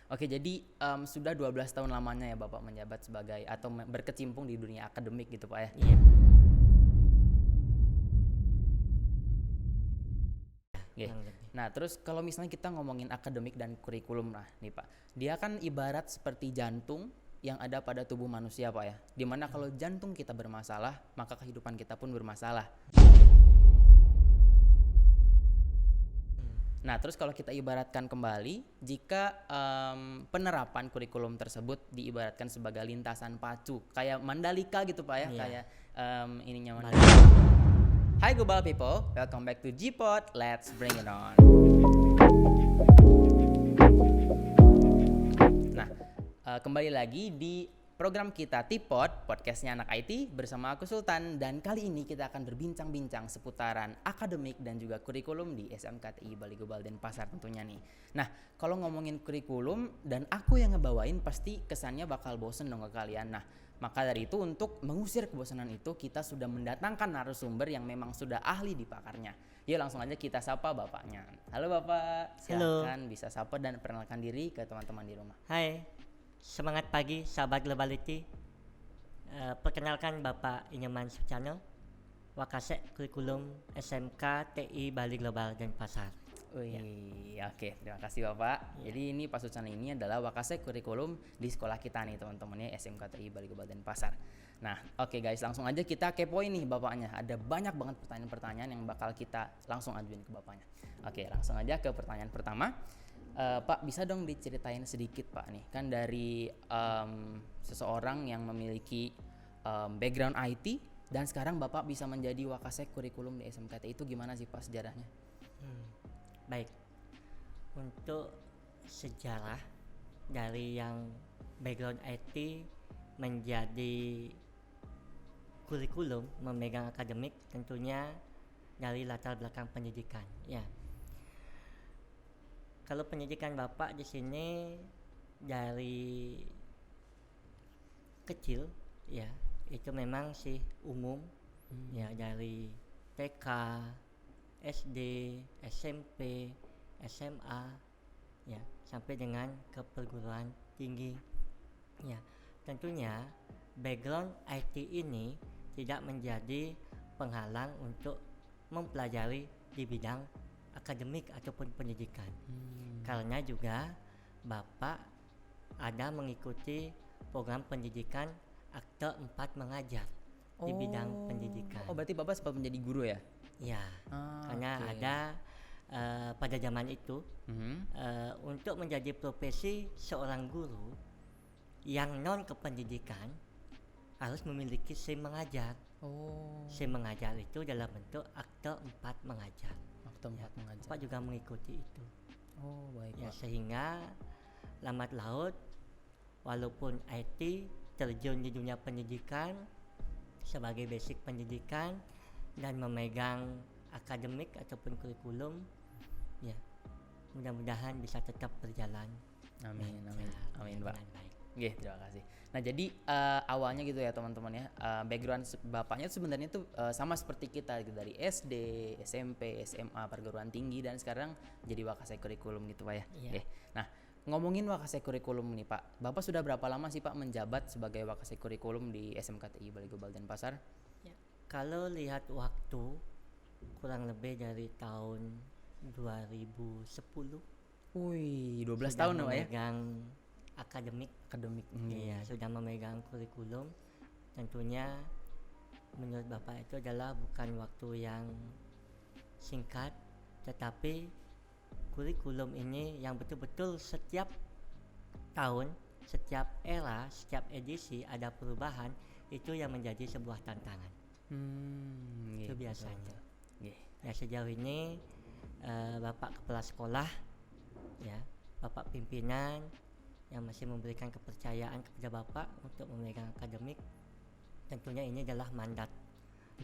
Oke, jadi sudah 12 tahun lamanya ya Bapak menjabat sebagai atau berkecimpung di dunia akademik gitu Pak ya. Iya, Oke. kurang lebih. Nah, terus kalau misalnya kita ngomongin akademik dan kurikulum lah nih Pak. Dia kan ibarat seperti jantung yang ada pada tubuh manusia Pak ya. Dimana kalau jantung kita bermasalah, maka kehidupan kita pun bermasalah. Nah, terus kalau kita ibaratkan kembali, jika penerapan kurikulum tersebut diibaratkan sebagai lintasan pacu, kayak Mandalika gitu Pak ya, Iya. kayak ininya Balik. Mandalika. Hai global people, welcome back to G-Pod, let's bring it on. Nah, kembali lagi di program kita T-Pod, podcastnya anak IT bersama aku Sultan, dan kali ini kita akan berbincang-bincang seputaran akademik dan juga kurikulum di SMKTI Baligobal Denpasar tentunya nih. Nah, kalau ngomongin kurikulum dan aku yang ngebawain pasti kesannya bakal bosen dong ke kalian. Nah, maka dari itu untuk mengusir kebosanan itu kita sudah mendatangkan narasumber yang memang sudah ahli di pakarnya. Yuk langsung aja kita sapa bapaknya. Halo Bapak, Halo. silakan bisa sapa dan perkenalkan diri ke teman-teman di rumah. Hai, semangat pagi sahabat Globality. Perkenalkan Bapak Inyoman Sucano, Wakasek Kurikulum SMK TI Bali Global Denpasar. Wih, oke, terima kasih Bapak. Ya. Jadi ini Pak Sucana ini adalah Wakasek kurikulum di sekolah kita nih teman-temannya SMKTI Bali Global Denpasar. Nah, oke guys, langsung aja kita kepoin nih Bapaknya. Ada banyak banget pertanyaan-pertanyaan yang bakal kita langsung ajuin ke Bapaknya. Oke, langsung aja ke pertanyaan pertama. Pak, bisa dong diceritain sedikit Pak nih, kan dari seseorang yang memiliki background IT dan sekarang Bapak bisa menjadi Wakasek kurikulum di SMKTI itu gimana sih Pak sejarahnya? Baik, untuk sejarah dari yang background IT menjadi kurikulum memegang akademik tentunya dari latar belakang pendidikan. Ya, kalau pendidikan Bapak di sini dari kecil ya itu memang sih umum ya, dari TK, SD, SMP, SMA ya sampai dengan ke perguruan tinggi. Ya, tentunya background IT ini tidak menjadi penghalang untuk mempelajari di bidang akademik ataupun pendidikan. Karena juga Bapak ada mengikuti program pendidikan akte 4 mengajar di bidang pendidikan. Oh, berarti Bapak sempat menjadi guru ya? Ya, karena oke. ada pada zaman itu untuk menjadi profesi seorang guru yang non kependidikan harus memiliki SIM mengajar. Oh, SIM mengajar itu dalam bentuk akte 4 mengajar. akte 4 mengajar. Bapak juga mengikuti itu. Oh, baik Ya, Pak. sehingga lambat laut walaupun IT terjun di dunia pendidikan sebagai basic pendidikan dan memegang akademik ataupun kurikulum, ya mudah-mudahan bisa tetap berjalan. Amin, amin, lancar, amin ya, Pak. dengan baik. Oke, terima kasih. Nah, jadi awalnya gitu ya teman-teman ya, background bapaknya sebenarnya tuh sama seperti kita gitu, dari SD, SMP, SMA, perguruan tinggi dan sekarang jadi Wakasek kurikulum gitu Pak ya. Iya. Oke. Nah, ngomongin Wakasek kurikulum nih Pak, Bapak sudah berapa lama sih Pak menjabat sebagai Wakasek kurikulum di SMKTI Baligobal Denpasar? Ya, kalau lihat waktu kurang lebih dari tahun 2010 Wih, 12 sudah tahun Pak ya? memegang akademik. Akademik. Iya, sudah memegang kurikulum. Tentunya menurut Bapak itu adalah bukan waktu yang singkat, tetapi kurikulum ini yang betul-betul setiap tahun, setiap era, setiap edisi ada perubahan, itu yang menjadi sebuah tantangan. Itu Gitu. biasanya. Nggih. Ya, sejauh ini Bapak kepala sekolah, ya, Bapak pimpinan yang masih memberikan kepercayaan kepada Bapak untuk memegang akademik, tentunya ini adalah mandat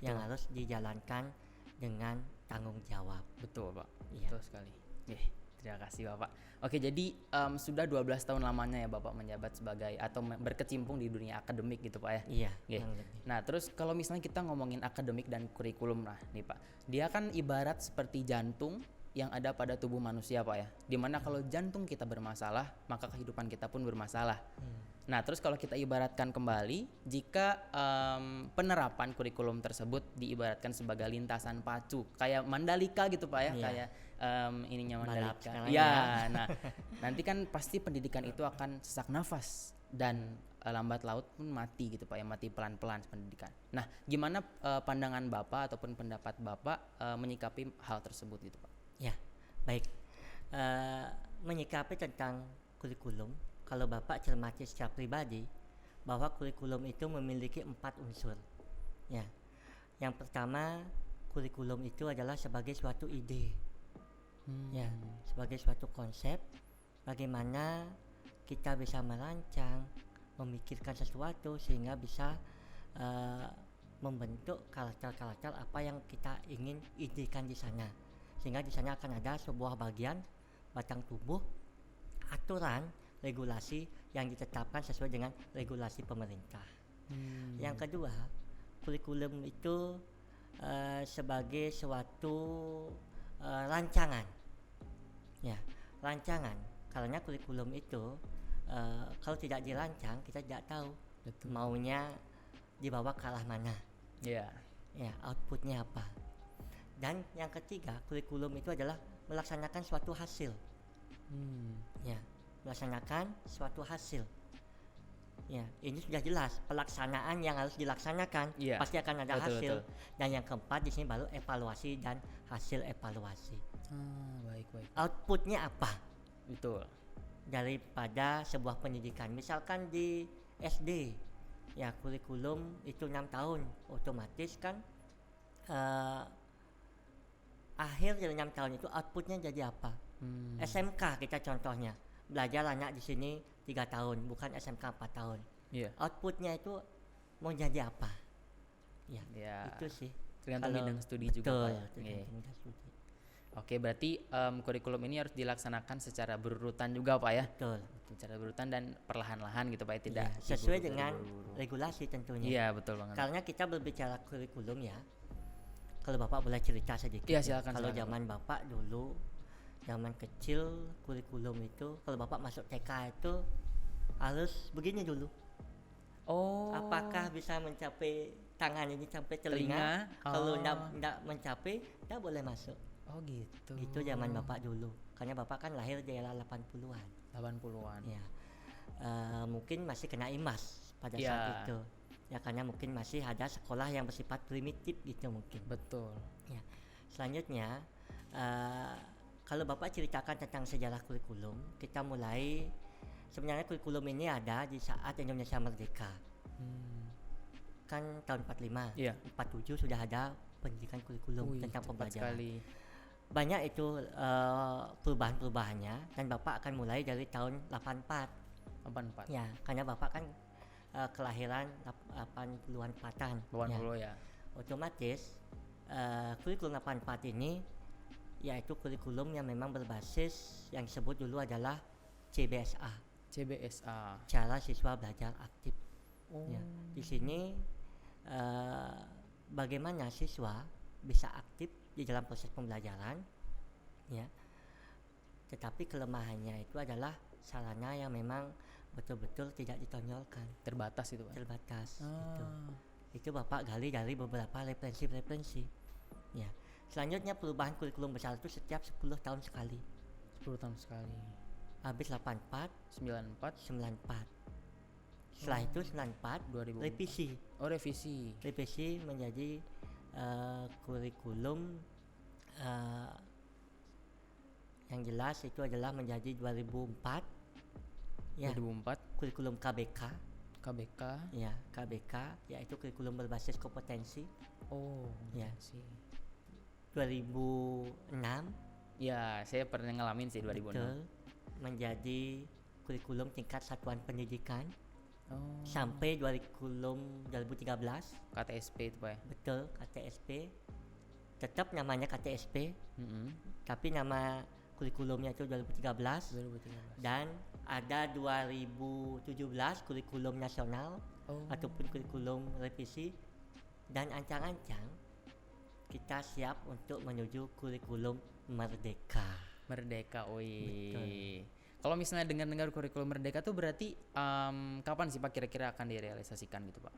yang harus dijalankan dengan tanggung jawab. Betul Pak, Iya. betul sekali. Terima kasih Bapak. Oke, jadi sudah 12 tahun lamanya ya Bapak menjabat sebagai atau berkecimpung di dunia akademik gitu Pak ya. Iya, Oke. kurang lebih. Nah, terus kalau misalnya kita ngomongin akademik dan kurikulum lah nih Pak, dia kan ibarat seperti jantung yang ada pada tubuh manusia Pak ya. Dimana kalau jantung kita bermasalah, maka kehidupan kita pun bermasalah. Nah terus kalau kita ibaratkan kembali, jika penerapan kurikulum tersebut diibaratkan sebagai lintasan pacu, kayak Mandalika gitu Pak ya, Iya. kayak ininya Balap Mandalika. sekarang Ya, ya. nah nanti kan pasti pendidikan itu akan sesak nafas dan lambat laut pun mati gitu Pak ya, mati pelan-pelan pendidikan. Nah gimana pandangan Bapak ataupun pendapat Bapak menyikapi hal tersebut gitu Pak? Ya, baik. Menyikapi tentang kurikulum, kalau Bapak cermati secara pribadi, bahwa kurikulum itu memiliki 4 unsur. Ya, yang pertama, kurikulum itu adalah sebagai suatu ide, ya, sebagai suatu konsep, bagaimana kita bisa merancang, memikirkan sesuatu sehingga bisa membentuk karakter-karakter apa yang kita ingin idekan di sana. Sehingga di sana akan ada sebuah bagian batang tubuh aturan regulasi yang ditetapkan sesuai dengan regulasi pemerintah. Yang kedua, kurikulum itu sebagai suatu rancangan. Ya, rancangan. Karena kurikulum itu kalau tidak dirancang, kita tidak tahu maunya dibawa ke arah mana. Ya. Ya, outputnya apa. Dan yang ketiga, kurikulum itu adalah melaksanakan suatu hasil. Ya, melaksanakan suatu hasil. Ya, ini sudah jelas pelaksanaan yang harus dilaksanakan, Iya, pasti akan ada betul, hasil. betul. Dan yang keempat di sini baru evaluasi dan hasil evaluasi. Baik. Outputnya apa Betul. daripada sebuah pendidikan? Misalkan di SD, ya kurikulum itu 6 tahun, otomatis kan akhir dari 6 tahun itu outputnya jadi apa? SMK kita contohnya, belajar anak di sini 3 tahun, bukan SMK 4 tahun. Iya. Outputnya itu mau jadi apa? Ya, Ya. itu sih. Tergantung Kalau- bidang studi juga Betul, Pak ya. Iya. tergantung bidang studi. Oke, berarti kurikulum ini harus dilaksanakan secara berurutan juga Pak ya. Betul. Secara berurutan dan perlahan-lahan gitu Pak ya, tidak Ya, sesuai diburu-buru. dengan regulasi tentunya. Iya, betul banget. Karena kita berbicara kurikulum ya. Kalau Bapak boleh cerita sedikit. Iya, ya. silakan, Kalau silakan. zaman Bapak dulu, zaman kecil kurikulum itu, kalau Bapak masuk TK itu harus begini dulu. Oh. Apakah bisa mencapai tangan ini sampai telinga? Telinga? Kalau Oh. enggak mencapai, enggak boleh masuk. Oh gitu. Itu zaman Bapak dulu. Karena Bapak kan lahir di era 80-an. 80-an. Ya. Mungkin masih kena imbas pada Ya. saat itu. Ya karena mungkin masih ada sekolah yang bersifat primitif gitu mungkin. Betul. Ya. Selanjutnya kalau Bapak ceritakan tentang sejarah kurikulum, kita mulai sebenarnya kurikulum ini ada di saat Indonesia merdeka. Kan tahun 45, Iya. 47 sudah ada pendidikan kurikulum Wih, tentang cepat pembelajaran. sekali. Banyak itu perubahan-perubahannya dan Bapak akan mulai dari tahun 84. 84. Ya, karena Bapak kan kelahiran 80-an Patan. 80 ya. Otomatis kurikulum 84 ini yaitu kurikulum yang memang berbasis yang disebut dulu adalah CBSA, CBSA. cara siswa belajar aktif. Oh. Ya, di sini bagaimana siswa bisa aktif di dalam proses pembelajaran, ya. Tetapi kelemahannya itu adalah sarana yang memang betul-betul tidak ditonjolkan, Terbatas itu Pak. terbatas. Ah. Itu Bapak gali dari beberapa referensi. Ya. Selanjutnya perubahan kurikulum besar itu setiap 10 tahun sekali. 10 tahun sekali. Habis 84, 94. 94. Setelah itu 94 2004. revisi. Oh, revisi. Revisi menjadi kurikulum yang jelas itu adalah menjadi 2004. Ya, 2004 kurikulum KBK. KBK. Ya, KBK yaitu kurikulum berbasis kompetensi. Oh, Ya. sih. 2006 Ya, saya pernah ngalamin sih 2006. betul menjadi kurikulum tingkat satuan pendidikan Oh. sampai kurikulum 2013 KTSP itu Pak ya. betul KTSP, tetap namanya KTSP Mm-mm. tapi nama kurikulumnya itu 2013 2013. dan ada 2017 kurikulum nasional Oh. ataupun kurikulum revisi dan ancang-ancang kita siap untuk menuju kurikulum merdeka. Merdeka, Betul. wih. Kalau misalnya dengar-dengar kurikulum merdeka tuh berarti kapan sih Pak kira-kira akan direalisasikan gitu Pak?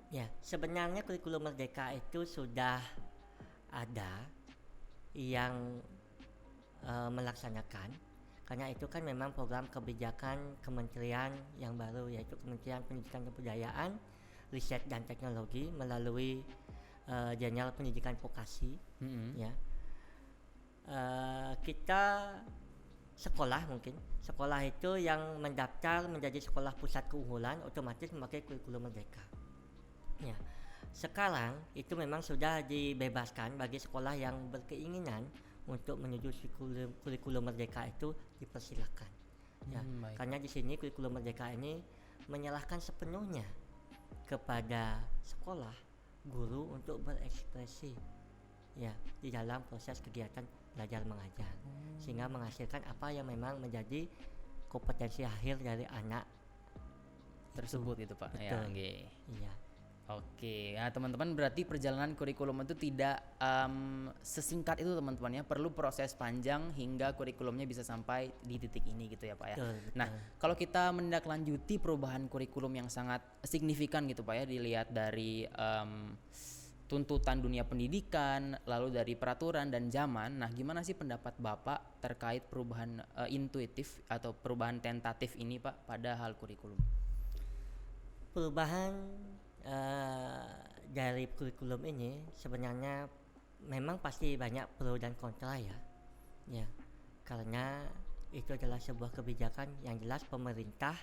Ya, sebenarnya kurikulum merdeka itu sudah ada yang melaksanakan, karena itu kan memang program kebijakan kementerian yang baru, yaitu Kementerian Pendidikan dan Kebudayaan, Riset dan Teknologi melalui Jenderal Pendidikan Vokasi. Ya, kita sekolah itu yang mendaftar menjadi sekolah pusat keunggulan otomatis memakai kurikulum merdeka. Ya, sekarang itu memang sudah dibebaskan bagi sekolah yang berkeinginan untuk menuju kurikulum merdeka itu dipersilakan. Ya, Baik. karena di sini kurikulum merdeka ini menyerahkan sepenuhnya kepada sekolah, guru untuk berekspresi ya di dalam proses kegiatan belajar mengajar, sehingga menghasilkan apa yang memang menjadi kompetensi akhir dari anak Tersebut itu Pak. Ya, Betul. nggih. Iya. Oke, nah teman-teman berarti perjalanan kurikulum itu tidak sesingkat itu teman-teman ya, perlu proses panjang hingga kurikulumnya bisa sampai di titik ini gitu ya Pak ya. Betul, Nah, betul. kalau kita menindaklanjuti perubahan kurikulum yang sangat signifikan gitu Pak ya, dilihat dari tuntutan dunia pendidikan, lalu dari peraturan dan zaman. Nah, gimana sih pendapat Bapak terkait perubahan intuitif atau perubahan tentatif ini Pak pada hal kurikulum? Perubahan dari kurikulum ini sebenarnya memang pasti banyak pro dan kontra ya. Ya, karena itu adalah sebuah kebijakan yang jelas pemerintah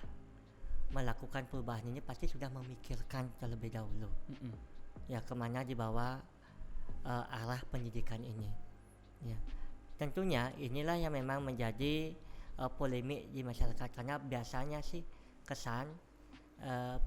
melakukan perubahan ini pasti sudah memikirkan terlebih dahulu. Ya, kemana dibawa arah pendidikan ini. Ya, tentunya inilah yang memang menjadi polemik di masyarakat, karena biasanya sih kesan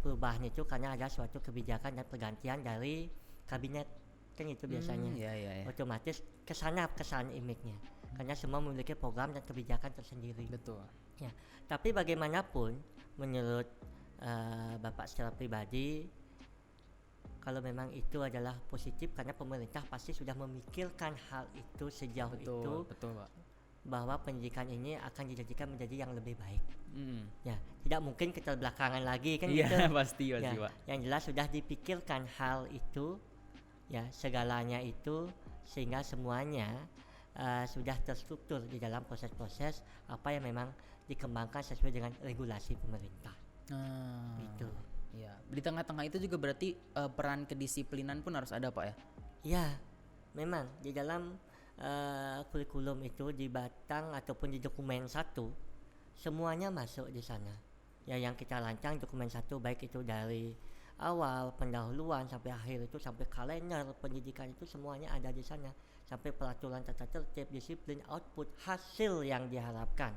perubahan itu karena ada suatu kebijakan dan pergantian dari kabinet, kan itu biasanya. Ya. Otomatis kesan image-nya, karena semua memiliki program dan kebijakan tersendiri. Betul. Ya, tapi bagaimanapun menurut Bapak secara pribadi, kalau memang itu adalah positif, karena pemerintah pasti sudah memikirkan hal itu sejauh itu, Betul Pak. bahwa pendidikan ini akan dijadikan menjadi yang lebih baik. Ya, tidak mungkin keterbelakangan lagi kan gitu. Iya pasti Ya, Pak. yang jelas sudah dipikirkan hal itu, ya segalanya itu, sehingga semuanya sudah terstruktur di dalam proses-proses apa yang memang dikembangkan sesuai dengan regulasi pemerintah. Itu. Ya, di tengah-tengah itu juga berarti peran kedisiplinan pun harus ada Pak ya? Ya, memang di dalam kurikulum itu di batang ataupun di dokumen 1 semuanya masuk di sana. Ya, yang kita rancang dokumen 1 baik itu dari awal pendahuluan sampai akhir itu, sampai kalender pendidikan itu semuanya ada di sana, sampai peraturan tata tertib, disiplin, output, hasil yang diharapkan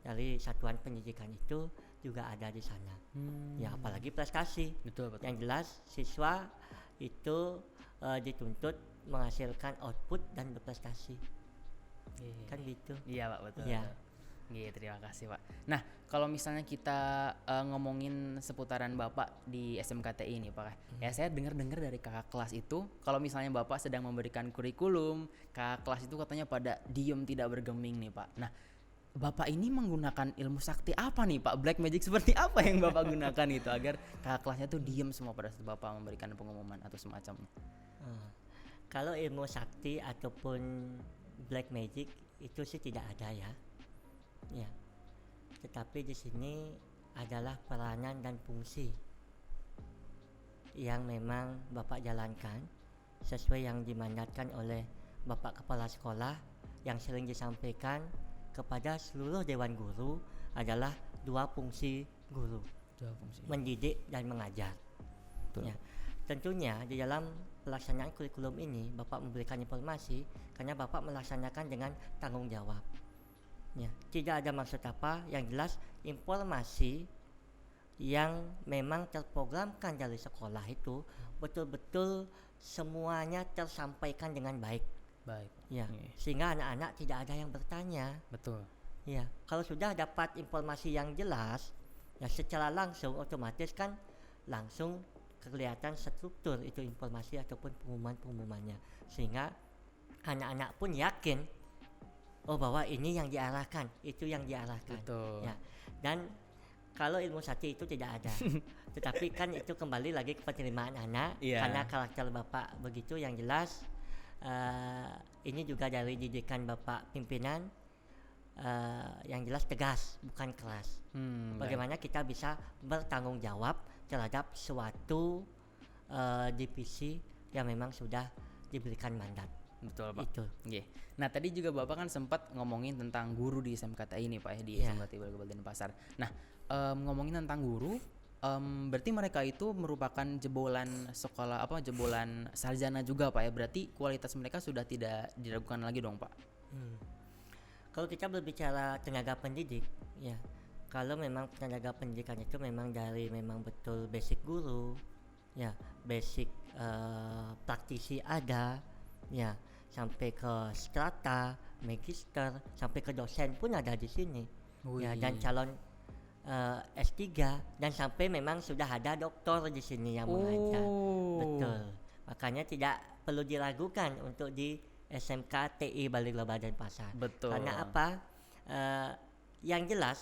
dari satuan pendidikan itu juga ada di sana. Ya, apalagi prestasi. Betul. Yang jelas siswa itu dituntut menghasilkan output dan berprestasi. Kan gitu. Iya Pak, betul. Iya. Iya, terima kasih Pak. Nah, kalau misalnya kita ngomongin seputaran Bapak di SMKTI ini Pak, ya saya dengar-dengar dari kakak kelas itu, kalau misalnya Bapak sedang memberikan kurikulum, kakak kelas itu katanya pada diem tidak bergeming nih Pak. Nah, Bapak ini menggunakan ilmu sakti apa nih Pak? Black magic seperti apa yang Bapak gunakan itu agar kakak kelasnya tuh diem semua pada saat Bapak memberikan pengumuman atau semacamnya? Kalau ilmu sakti ataupun black magic itu sih tidak ada ya. Ya. Tetapi di sini adalah peranan dan fungsi yang memang Bapak jalankan sesuai yang dimandatkan oleh Bapak Kepala Sekolah, yang sering disampaikan kepada seluruh dewan guru adalah 2 fungsi guru, mendidik dan mengajar. Ya, tentunya di dalam pelaksanaan kurikulum ini Bapak memberikan informasi karena Bapak melaksanakan dengan tanggung jawab. Ya, tidak ada maksud apa, yang jelas informasi yang memang terprogramkan dari sekolah itu betul-betul semuanya tersampaikan dengan baik. Baik. Ya, sehingga anak-anak tidak ada yang bertanya. Betul. Ya, kalau sudah dapat informasi yang jelas, ya secara langsung otomatis kan langsung kelihatan struktur itu informasi ataupun pengumumannya, sehingga anak-anak pun yakin bahwa ini yang diarahkan, itu yang diarahkan. Betul. Ya. Dan kalau ilmu sakti itu tidak ada, tetapi kan itu kembali lagi ke penerimaan anak, karena karakter bapak begitu. Yang jelas ini juga dari didikan bapak pimpinan, yang jelas tegas, bukan keras. Bagaimana kita bisa bertanggung jawab terhadap suatu divisi yang memang sudah diberikan mandat. Betul Pak. Itu. Okay. Nah tadi juga Bapak kan sempat ngomongin tentang guru di SMKTI ini Pak ya, di SMKTI Balai Denpasar. Nah ngomongin tentang guru, berarti mereka itu merupakan jebolan sekolah, jebolan sarjana juga Pak ya. Berarti kualitas mereka sudah tidak diragukan lagi dong Pak. Kalau kita berbicara tenaga pendidik, ya, kalau memang tenaga pendidikan itu memang dari memang betul basic guru, ya, basic praktisi ada, ya, sampai ke strata, magister, sampai ke dosen pun ada di sini, ya, dan calon S3 dan sampai memang sudah ada doktor di sini yang mengajar, betul. Makanya tidak perlu diragukan untuk di SMK TI Balai Global Denpasar. Betul. Karena apa? Yang jelas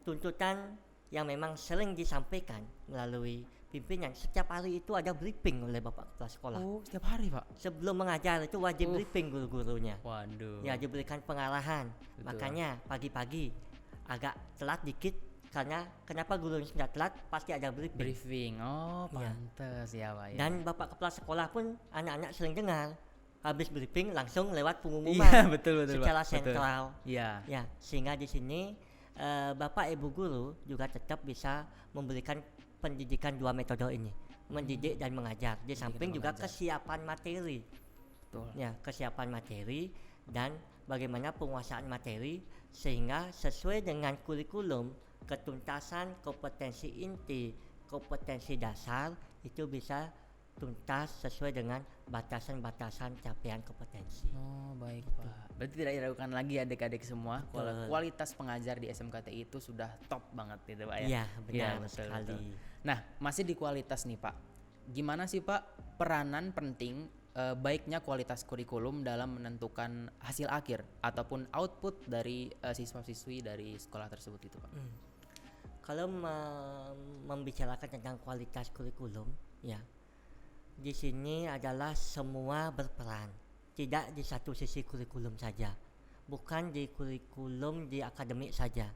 tuntutan yang memang sering disampaikan melalui pimpinan, setiap hari itu ada briefing oleh Bapak Kepala Sekolah. Setiap hari Pak? Sebelum mengajar itu wajib briefing guru-gurunya. Waduh. Ya, diberikan pengarahan. Betul. Makanya pagi-pagi agak telat dikit, karena kenapa gurunya sudah telat, pasti ada briefing. Pantes ya Pak ya. Dan Bapak Kepala Sekolah pun anak-anak sering dengar, habis briefing langsung lewat pengumuman. Iya, betul secara Pak. sentral. Iya. Ya, sehingga di sini Bapak Ibu guru juga tetap bisa memberikan pendidikan dua metode ini, mendidik dan mengajar. Di samping juga kesiapan materi. Betul. Ya, kesiapan materi dan bagaimana penguasaan materi sehingga sesuai dengan kurikulum, ketuntasan kompetensi inti, kompetensi dasar itu bisa tuntas sesuai dengan batasan-batasan capaian kompetensi. Baik Pak. Berarti tidak diragukan lagi adik-adik semua, kualitas pengajar di SMKTI itu sudah top banget gitu Pak ya. Iya, benar betul, sekali. Betul. Nah, masih di kualitas nih Pak. Gimana sih Pak peranan penting baiknya kualitas kurikulum dalam menentukan hasil akhir ataupun output dari siswa-siswi dari sekolah tersebut itu Pak? Kalau membicarakan tentang kualitas kurikulum, ya, di sini adalah semua berperan, tidak di satu sisi kurikulum saja, bukan di kurikulum di akademik saja.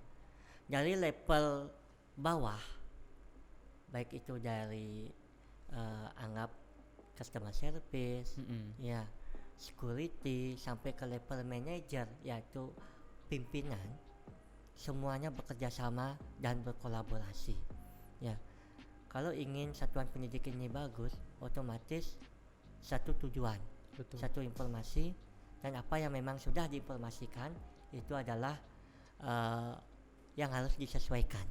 Dari level bawah, baik itu dari anggap customer service, ya, security, sampai ke level manager, yaitu pimpinan, semuanya bekerja sama dan berkolaborasi. Ya, kalau ingin satuan pendidik ini bagus, otomatis satu tujuan, satu informasi, dan apa yang memang sudah diinformasikan itu adalah yang harus disesuaikan.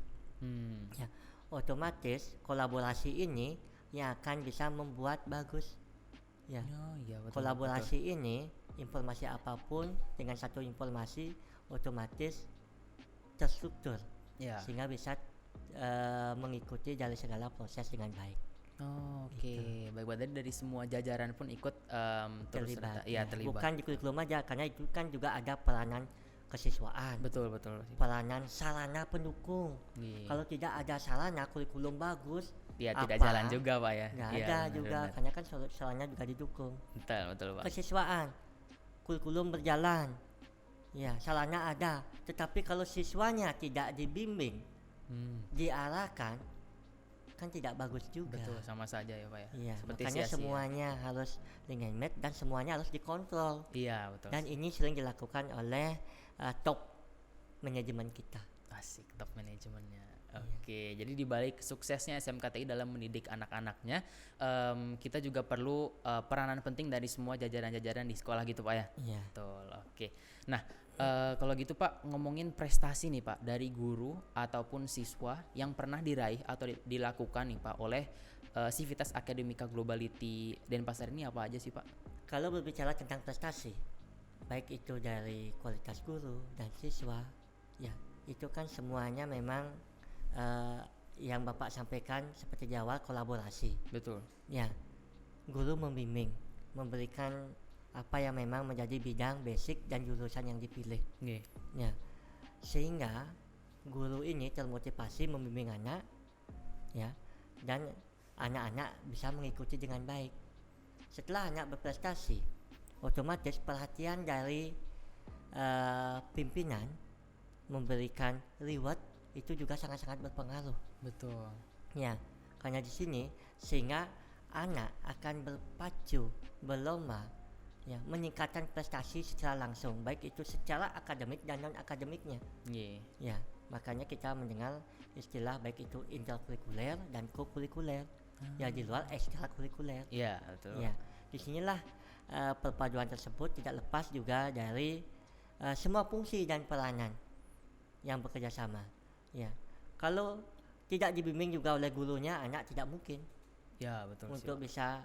Ya, otomatis kolaborasi ini yang akan bisa membuat bagus. Ya, kolaborasi ini, informasi apapun dengan satu informasi otomatis terstruktur, sehingga bisa mengikuti dari segala proses dengan baik. Oke. Baik, berarti dari semua jajaran pun ikut terlibat. terlibat. Bukan di kurikulum aja, karena itu kan juga ada peranan kesiswaan. Betul. Peranan sarana pendukung. Kalau tidak ada sarana kurikulum bagus, tidak jalan juga Pak ya. Nggak ada juga, karena kan sarana juga didukung. Betul Pak. Kesiswaan, kurikulum berjalan. Ya, sarana ada, tetapi kalau siswanya tidak dibimbing, diarahkan, kan tidak bagus juga. Betul, sama saja ya Pak ya. Iya, seperti makanya sia-sia. semuanya harus dengan dan semuanya harus dikontrol. Iya, betul. Dan ini sering dilakukan oleh top manajemen kita. Asik, top manajemennya. Oke, jadi di balik suksesnya SMKTI dalam mendidik anak-anaknya, kita juga perlu peranan penting dari semua jajaran-jajaran di sekolah gitu Pak ya. Iya. Betul. Oke. Nah, kalau gitu Pak, ngomongin prestasi nih Pak dari guru ataupun siswa yang pernah diraih atau dilakukan nih Pak oleh Civitas Academica Globality Denpasar ini apa aja sih Pak? Kalau berbicara tentang prestasi, baik itu dari kualitas guru dan siswa, ya, itu kan semuanya memang yang Bapak sampaikan seperti di awal, kolaborasi. Betul. Ya, guru membimbing, memberikan apa yang memang menjadi bidang basic dan jurusan yang dipilih. Nggih. Ya, sehingga guru ini termotivasi membimbing anak, ya, dan anak-anak bisa mengikuti dengan baik. Setelah anak berprestasi, otomatis perhatian dari pimpinan memberikan reward itu juga sangat-sangat berpengaruh. Betul. Ya, karena di sini sehingga anak akan berpacu, berlomba, ya, meningkatkan prestasi secara langsung, baik itu secara akademik dan non akademiknya. Nggih. Ya, makanya kita mendengar istilah baik itu interkurikuler dan kokurikuler. Ya, di luar ekstrakurikuler. Iya, betul. Ya, disinilah perpaduan tersebut tidak lepas juga dari semua fungsi dan peranan yang bekerja sama. Ya, kalau tidak dibimbing juga oleh gurunya, anak tidak mungkin Ya, betul. untuk bisa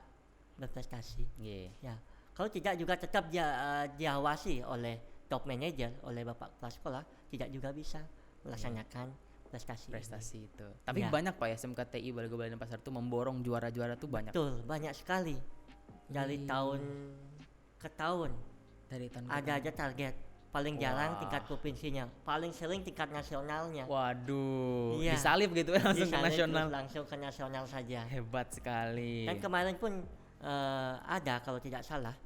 berprestasi. Nggih. Ya, kalau tidak juga tetap diawasi oleh top manager, oleh bapak kepala sekolah, tidak juga bisa melaksanakan prestasi ini. Itu. Tapi Ya. banyak Pak ya SMKTI Balai Gobel Denpasar tuh memborong juara-juara tuh banyak. Betul, banyak sekali. Dari tahun ke tahun Dari tahun ke ada tahun. aja target. Paling jarang Wah. tingkat provinsinya, paling sering tingkat nasionalnya. Waduh, Iya. disalib gitu langsung ke Disalib nasional. terus langsung ke nasional saja. Hebat sekali. Dan kemarin pun ada kalau tidak salah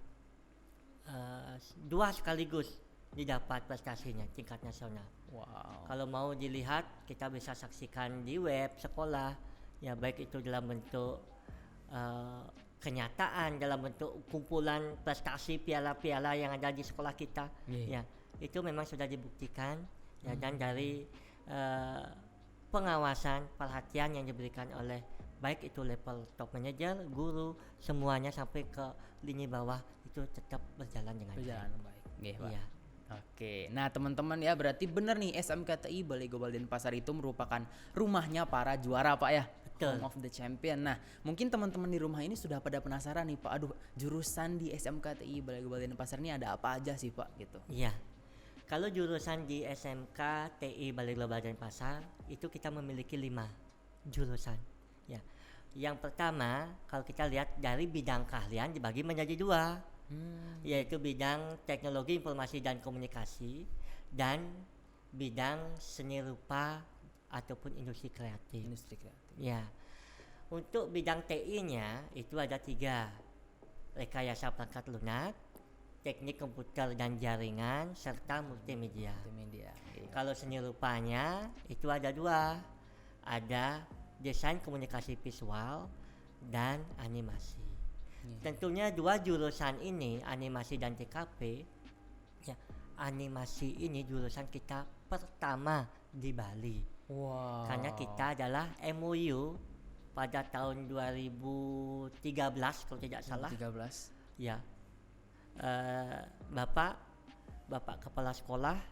2 sekaligus didapat prestasinya tingkat nasional. Wow. Kalau mau dilihat kita bisa saksikan di web sekolah, ya, baik itu dalam bentuk kenyataan, dalam bentuk kumpulan prestasi piala-piala yang ada di sekolah kita. Iya. Ya, itu memang sudah dibuktikan, ya, dan dari pengawasan, perhatian yang diberikan oleh baik itu level top manager, guru, semuanya sampai ke lini bawah itu tetap berjalan dengan Berjalan baik. Nggih, baik. Pak. Iya. Oke, nah teman-teman ya berarti benar nih SMKTI Balai Gobel Denpasar itu merupakan rumahnya para juara Pak ya. Betul. Home of the champion. Nah mungkin teman-teman di rumah ini sudah pada penasaran nih Pak. Aduh jurusan di SMKTI Balai Gobel Denpasar ini ada apa aja sih Pak gitu. Iya. Kalau jurusan di SMK TI Balai Global Denpasar itu kita memiliki 5 jurusan. Ya. Yang pertama kalau kita lihat dari bidang keahlian dibagi menjadi 2. Yaitu bidang teknologi informasi dan komunikasi dan bidang seni rupa ataupun industri kreatif. Industri kreatif. Ya, untuk bidang TI-nya itu ada 3, rekayasa perangkat lunak, teknik komputer dan jaringan, serta multimedia. Multimedia. Iya. Kalau seni rupanya itu ada 2, ada desain komunikasi visual dan animasi. Tentunya 2 jurusan ini, animasi dan TKP, ya, animasi ini jurusan kita pertama di Bali. Wow. Karena kita adalah MOU pada tahun 2013 kalau tidak salah. 13. Ya, Bapak Kepala Sekolah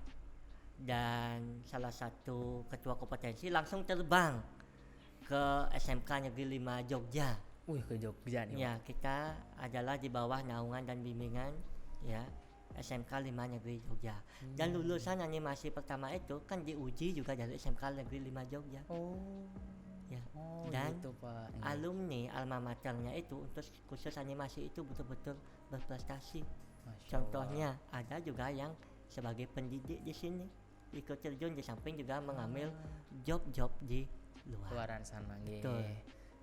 dan salah satu ketua kompetensi langsung terbang ke SMK Negeri 5 Jogja. Ke Jogja nih. Ya, kita adalah di bawah naungan dan bimbingan, ya, SMK 5 Negeri Jogja. Dan lulusan animasi pertama itu kan diuji juga dari SMK Negeri 5 Jogja. Oh. Ya. Oh Dan gitu Pak. Iya. alumni alma maternya itu untuk khusus animasi itu betul-betul berprestasi. Masya Contohnya ada juga yang sebagai pendidik di sini ikut terjun di samping juga mengambil job-job di luar. luaran sana. Betul.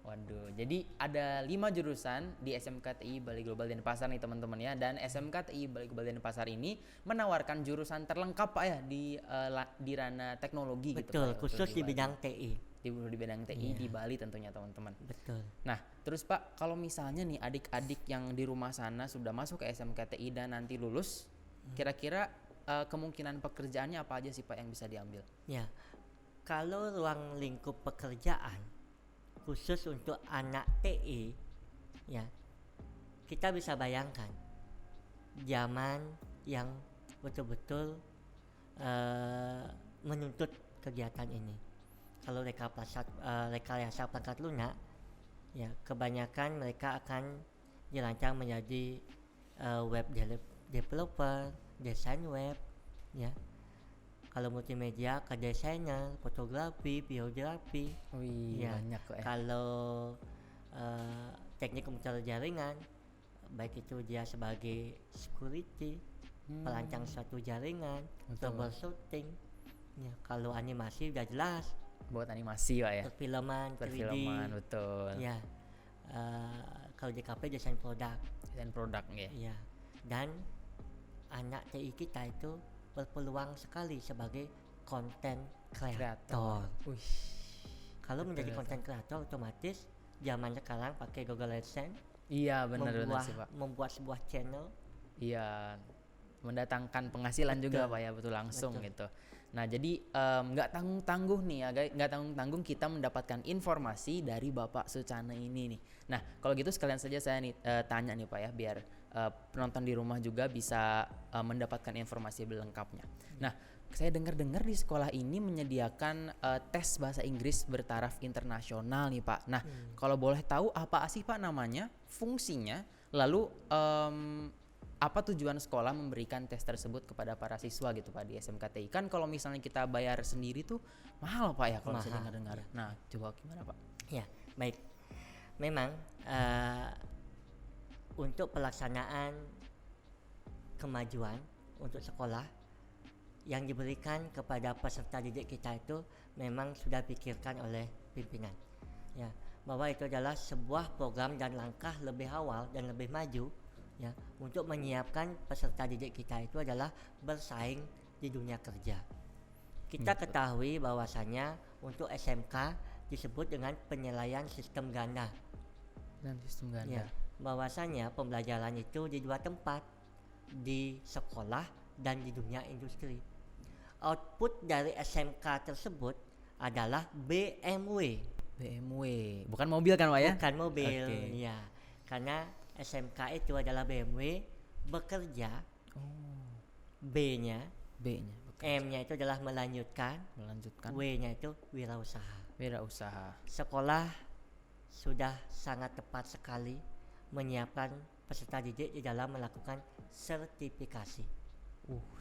Waduh, jadi ada 5 jurusan di SMKTI Balai Global Denpasar nih teman-teman ya. Dan SMKTI Balai Global Denpasar ini menawarkan jurusan terlengkap Pak ya di ranah teknologi gitu. Betul, Pak, ya, khusus untuk di Bali. bidang TI. di bidang TI Iya. di Bali tentunya teman-teman. Betul. Nah, terus Pak, kalau misalnya nih adik-adik yang di rumah sana sudah masuk ke SMKTI dan nanti lulus, kira-kira kemungkinan pekerjaannya apa aja sih Pak yang bisa diambil? Ya, kalau ruang lingkup pekerjaan khusus untuk anak TI, ya, kita bisa bayangkan zaman yang betul-betul menuntut kegiatan ini. Kalau rekayasa perangkat lunak, ya, kebanyakan mereka akan dirancang menjadi web developer, desain web, ya. Kalau multimedia ke desainer, fotografi, videografi. Wih, Ya, banyak kok ya. kalau teknik komputer jaringan, baik itu dia sebagai security, perancang suatu jaringan, Betul. troubleshooting. Ya, kalau animasi udah jelas, Buat animasi Pak ya. perfilman, 3D. Perfilman, betul. Ya, kalau DKP desain produk. Desain produk ya. Ya, dan anak TI kita itu berpeluang sekali sebagai content creator. Wih. Kalau menjadi Betul. content creator otomatis zaman sekarang pakai Google AdSense Iya, benar sih Pak. membuat sebuah channel. Iya, mendatangkan penghasilan juga Betul. Pak ya, betul langsung Betul. gitu. Nah jadi nggak tanggung-tanggung nih ya guys, nggak tanggung-tanggung kita mendapatkan informasi dari Bapak Sucana ini nih. Nah kalau gitu sekalian saja saya nih tanya nih Pak ya, biar penonton di rumah juga bisa mendapatkan informasi lengkapnya. Nah saya dengar-dengar di sekolah ini menyediakan tes bahasa Inggris bertaraf internasional nih Pak. Nah kalau boleh tahu apa sih Pak namanya, fungsinya, lalu apa tujuan sekolah memberikan tes tersebut kepada para siswa gitu Pak di SMKTI? Kan kalau misalnya kita bayar sendiri tuh mahal Pak ya kalau saya Mahal, dengar-dengar. iya. Nah coba gimana Pak? Ya, baik. Memang untuk pelaksanaan kemajuan untuk sekolah yang diberikan kepada peserta didik kita itu memang sudah dipikirkan oleh pimpinan. Ya, bahwa itu adalah sebuah program dan langkah lebih awal dan lebih maju ya untuk menyiapkan peserta didik kita itu adalah bersaing di dunia kerja. Kita Betul. ketahui bahwasannya untuk SMK disebut dengan penilaian sistem ganda. Dan sistem ganda. Ya, bahwasanya pembelajaran itu di dua tempat, di sekolah dan di dunia industri. Output dari SMK tersebut adalah BMW, BMW, bukan mobil kan Pak ya? bukan mobil. Oke. Ya, karena SMK itu adalah BMW bekerja, Oh, B-nya, B-nya M-nya itu adalah melanjutkan, melanjutkan W-nya itu wirausaha. wirausaha. Sekolah sudah sangat tepat sekali menyiapkan peserta didik di dalam melakukan sertifikasi.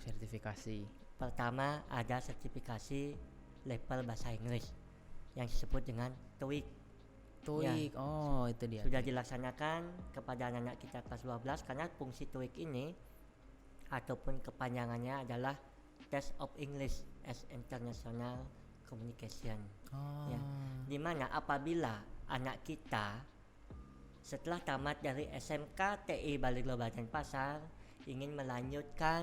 Sertifikasi. Pertama ada sertifikasi level bahasa Inggris yang disebut dengan TOEIC. TOEIC. Oh, itu dia. Sudah dilaksanakan kepada anak-anak kita kelas 12 karena fungsi TOEIC ini ataupun kepanjangannya adalah Test of English as International Communication. Oh. Ya. Di mana apabila anak kita setelah tamat dari SMK TI Bali Global Denpasar ingin melanjutkan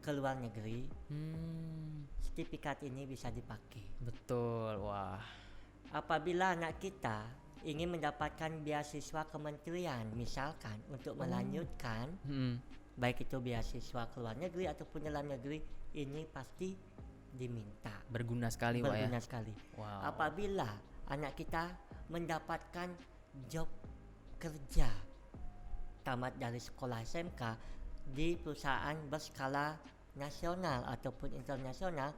ke luar negeri, sertifikat ini bisa dipakai. Betul. Wah. Apabila anak kita ingin mendapatkan beasiswa kementerian misalkan untuk melanjutkan baik itu beasiswa ke luar negeri ataupun dalam negeri, ini pasti diminta. Berguna sekali Pak ya. Berguna sekali. Wow. Apabila anak kita mendapatkan job kerja tamat dari sekolah SMK di perusahaan berskala nasional ataupun internasional,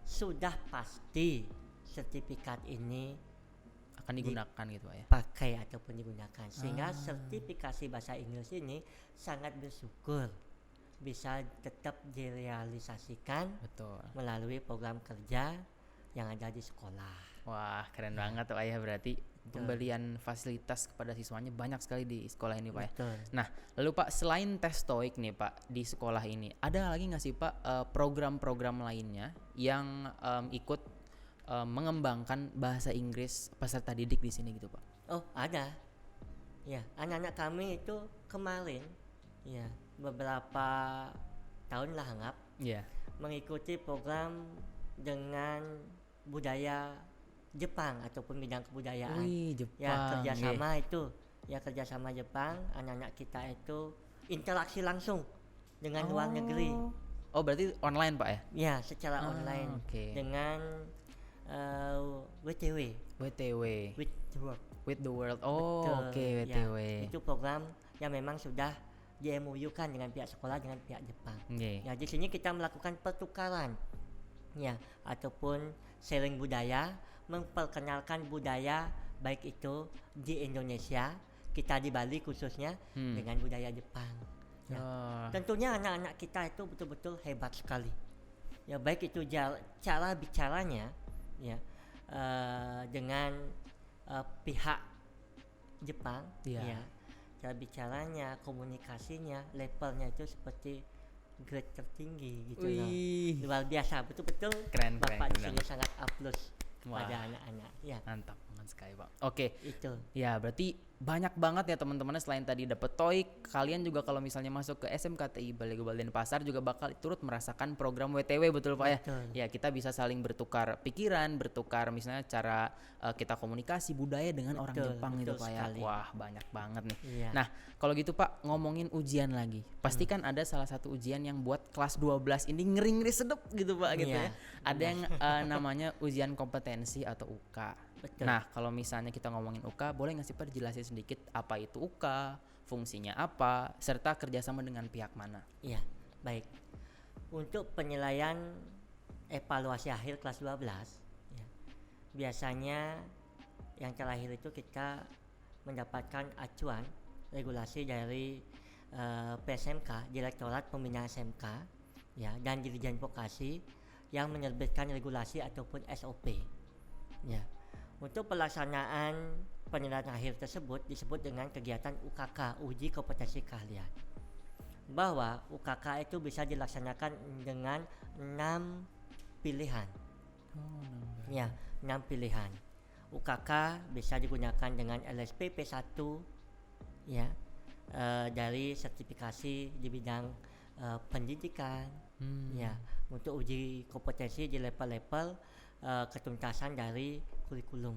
sudah pasti sertifikat ini Akan digunakan gitu Pak ya. pakai ataupun digunakan, sehingga sertifikasi bahasa Inggris ini sangat bersyukur bisa tetap direalisasikan Betul. melalui program kerja yang ada di sekolah. Wah, keren banget Pak ya, berarti pembelian fasilitas kepada siswanya banyak sekali di sekolah ini Pak ya. Betul. Nah, lalu Pak, selain tes TOEIC nih Pak di sekolah ini, ada lagi nggak sih Pak program-program lainnya yang ikut mengembangkan bahasa Inggris peserta didik di sini gitu Pak? Oh, ada. Ya, anak-anak kami itu kemarin ya beberapa tahun lah anggap Iya. mengikuti program dengan budaya Jepang ataupun bidang kebudayaan. Wih, Jepang. Ya, kerjasama itu. Ya, kerjasama Jepang, anak-anak kita itu interaksi langsung dengan luar negeri. Oh, berarti online Pak ya? Ya, secara online Oke. dengan WTW, WTW. with the world. With the World. Oh, Betul. oke, Ya, WTW. itu program yang memang sudah di MOU-kan dengan pihak sekolah dengan pihak Jepang. Oke. Ya, di sini kita melakukan pertukaran ya ataupun sharing budaya, memperkenalkan budaya baik itu di Indonesia, kita di Bali khususnya dengan budaya Jepang. Ya. Oh, Tentunya anak-anak kita itu betul-betul hebat sekali. ya baik itu cara bicaranya ya dengan pihak Jepang Iya. ya, cara bicaranya, komunikasinya, levelnya itu seperti grade tertinggi gitu loh. Wih, Luar biasa, betul-betul keren Bapak di keren. sini sangat plus Wah, pada anak-anak ya. mantap banget sekali Pak. Oke, Itu ya berarti banyak banget ya teman-teman, selain tadi dapet TOEIC, kalian juga kalau misalnya masuk ke SMKTI Balai Gobal Denpasar juga bakal turut merasakan program WTW, betul Pak ya? betul. Ya, kita bisa saling bertukar pikiran, bertukar misalnya cara kita komunikasi budaya dengan orang Betul, Jepang itu betul Pak ya. sekali. Wah, banyak banget nih. Iya. Nah, kalau gitu Pak, ngomongin ujian lagi. Pasti kan ada salah satu ujian yang buat kelas 12 ini ngeri-ngeri sedep gitu Pak gitu Iya, ya. Ada yang namanya ujian kompetensi atau UK. betul. Nah, kalau misalnya kita ngomongin UK, boleh nggak sih Pak dijelasin sedikit apa itu UK, fungsinya apa, serta kerjasama dengan pihak mana? Iya, baik. Untuk penilaian evaluasi akhir kelas 12 ya, biasanya yang terakhir itu kita mendapatkan acuan regulasi dari PSMK, Direktorat Pembinaan SMK ya, dan Dirjen Vokasi yang menerbitkan regulasi ataupun SOP ya. Untuk pelaksanaan penilaian akhir tersebut disebut dengan kegiatan UKK, uji kompetensi keahlian. Bahwa UKK itu bisa dilaksanakan dengan 6 pilihan. Ya, 6 pilihan. UKK bisa digunakan dengan LSPP 1 ya, dari sertifikasi di bidang pendidikan ya, untuk uji kompetensi di level-level ketuntasan dari kurikulum.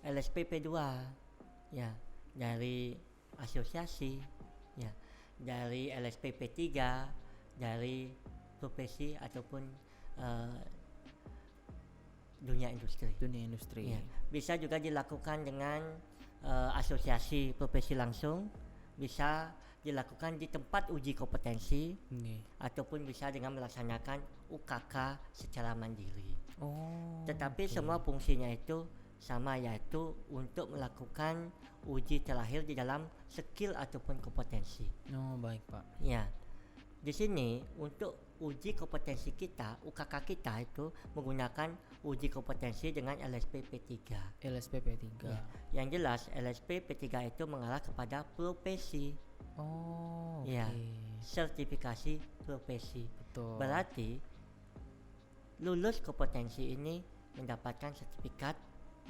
LSPP 2 ya, dari asosiasi ya, dari LSPP 3 dari profesi ataupun dunia industri. Dunia industri. Ya, bisa juga dilakukan dengan asosiasi profesi langsung, bisa dilakukan di tempat uji kompetensi, ataupun bisa dengan melaksanakan UKK secara mandiri. Tetapi semua fungsinya itu sama, yaitu untuk melakukan uji terakhir di dalam skill ataupun kompetensi. Oh, baik Pak. Ya, di sini untuk uji kompetensi kita, UKK kita itu menggunakan uji kompetensi dengan LSPP 3. LSPP 3. Ya, yang jelas LSPP 3 itu mengarah kepada profesi. Oh, Ya, sertifikasi profesi. betul. Berarti lulus kompetensi ini mendapatkan sertifikat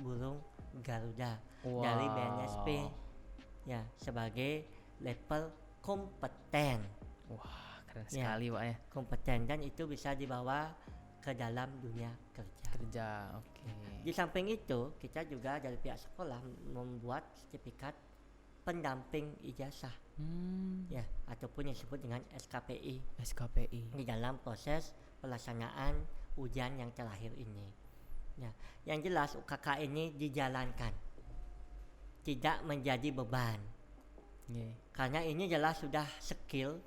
burung Garuda dari BNSP ya, sebagai level kompeten. Wah, keren Ya, sekali Pak ya. kompeten, dan itu bisa dibawa ke dalam dunia kerja. Oke. Di samping itu, kita juga dari pihak sekolah membuat sertifikat pendamping ijazah ya, ataupun yang disebut dengan SKPI SKPI. di dalam proses pelaksanaan ujian yang terakhir ini. Ya, yang jelas UKK ini dijalankan, tidak menjadi beban. Karena ini jelas sudah skill,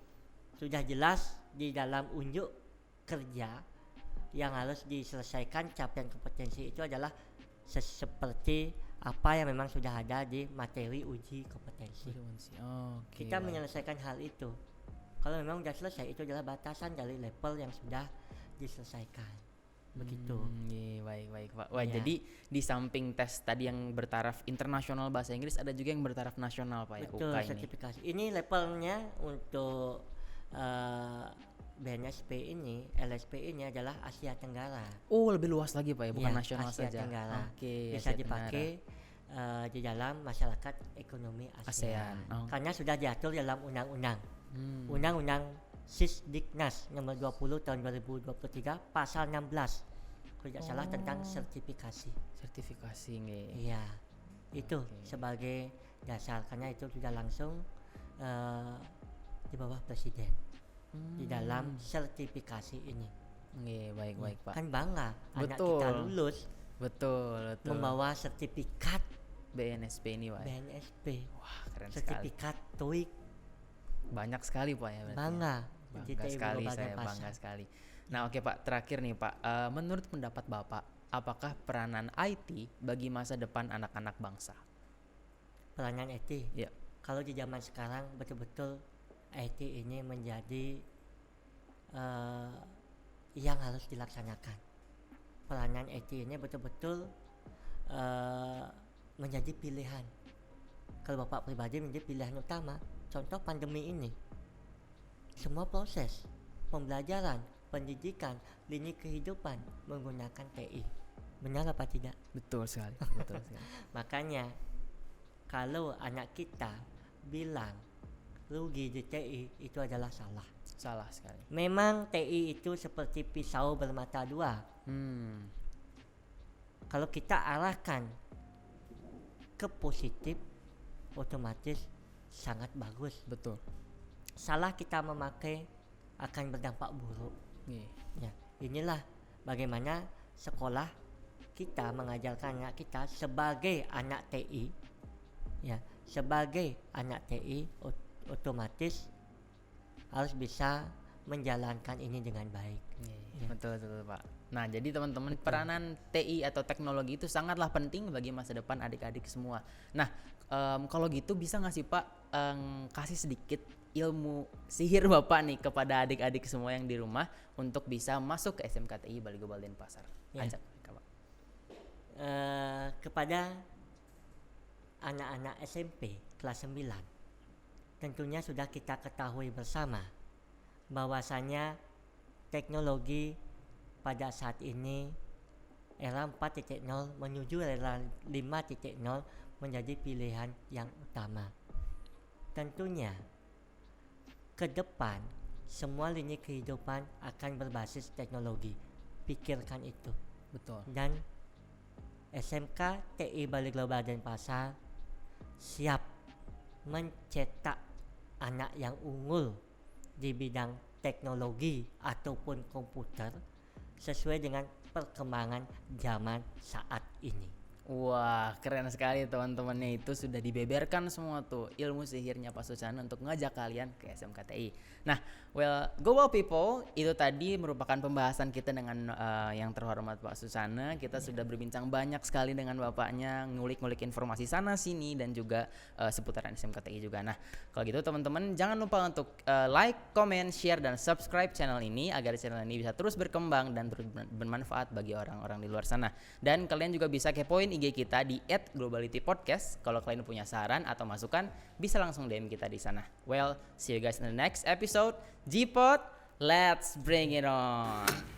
sudah jelas di dalam unjuk kerja yang harus diselesaikan. Capaian kompetensi itu adalah seperti apa yang memang sudah ada di materi uji kompetensi. Kita menyelesaikan hal itu. Kalau memang sudah selesai, itu adalah batasan dari level yang sudah diselesaikan. Begitu. Baik Pak. Wah, jadi di samping tes tadi yang bertaraf internasional bahasa Inggris, ada juga yang bertaraf nasional Pak ya. Betul, UK sertifikasi. Ini levelnya untuk BNSP ini, LSP ini adalah Asia Tenggara. Oh, lebih luas lagi Pak ya, bukan Ya, nasional Asia saja. Tenggara. Asia Bisa dipakai di dalam masyarakat ekonomi ASEAN. Karena sudah diatur dalam undang-undang. Undang-undang Sisdiknas nomor 20 tahun 2023 pasal 16. Kalau tidak salah, tentang sertifikasi. Iya. Itu sebagai dasar, karena itu sudah langsung di bawah presiden. Di dalam sertifikasi ini. Baik Pak. Kan bangga anak Betul. kita lulus Betul. membawa sertifikat BNSP ini Pak. BNSP. Wah, keren sekali. Sertifikat TOEIC. Banyak sekali Pak ya berarti. Bangga. Bangga sekali, saya bangga sekali. Nah, oke Pak, terakhir nih Pak, menurut pendapat Bapak, apakah peranan IT bagi masa depan anak-anak bangsa? Peranan IT. Ya. Kalau di zaman sekarang betul-betul IT ini menjadi yang harus dilaksanakan. Peranan IT ini betul-betul menjadi pilihan. Kalau Bapak pribadi menjadi pilihan utama. Contoh pandemi ini, semua proses pembelajaran, pendidikan, lini kehidupan menggunakan TI. Benar apa tidak? Betul sekali. Betul sekali. Makanya kalau anak kita bilang rugi di TI, itu adalah salah. Salah sekali. Memang TI itu seperti pisau bermata dua. Kalau kita arahkan ke positif, otomatis sangat bagus. Betul. Salah kita memakai akan berdampak buruk. Ya, inilah bagaimana sekolah kita mengajarkan anak kita sebagai anak TI. Ya, sebagai anak TI otomatis harus bisa menjalankan ini dengan baik. Ya. Betul Pak. Nah, jadi teman-teman, peranan TI atau teknologi itu sangatlah penting bagi masa depan adik-adik semua. Nah, kalau gitu bisa nggak sih Pak kasih sedikit ilmu sihir Bapak nih kepada adik-adik semua yang di rumah untuk bisa masuk ke SMKTI Baligobal Denpasar? Ya. Ajak Pak. Kepada anak-anak SMP kelas 9, tentunya sudah kita ketahui bersama bahwasanya teknologi pada saat ini era 4.0 menuju era 5.0 menjadi pilihan yang utama. Tentunya ke depan semua lini kehidupan akan berbasis teknologi. Pikirkan itu. Betul. Dan SMK TI Baligobal Denpasar siap mencetak anak yang unggul di bidang teknologi ataupun komputer sesuai dengan perkembangan zaman saat ini. Wah, keren sekali teman-temannya, itu sudah dibeberkan semua tuh ilmu sihirnya Pak Susana untuk ngajak kalian ke SMKTI. Nah, Global People, itu tadi merupakan pembahasan kita dengan yang terhormat Pak Susana. Kita sudah berbincang banyak sekali dengan Bapaknya, ngulik-ngulik informasi sana sini dan juga seputaran SMKTI juga. Nah, kalau gitu teman-teman jangan lupa untuk like, comment, share dan subscribe channel ini agar channel ini bisa terus berkembang dan terus bermanfaat bagi orang-orang di luar sana. Dan kalian juga bisa kepoin IG kita di @globalitypodcast. Kalau kalian punya saran atau masukan, bisa langsung DM kita di sana. Well, see you guys in the next episode. G-Pod, let's bring it on.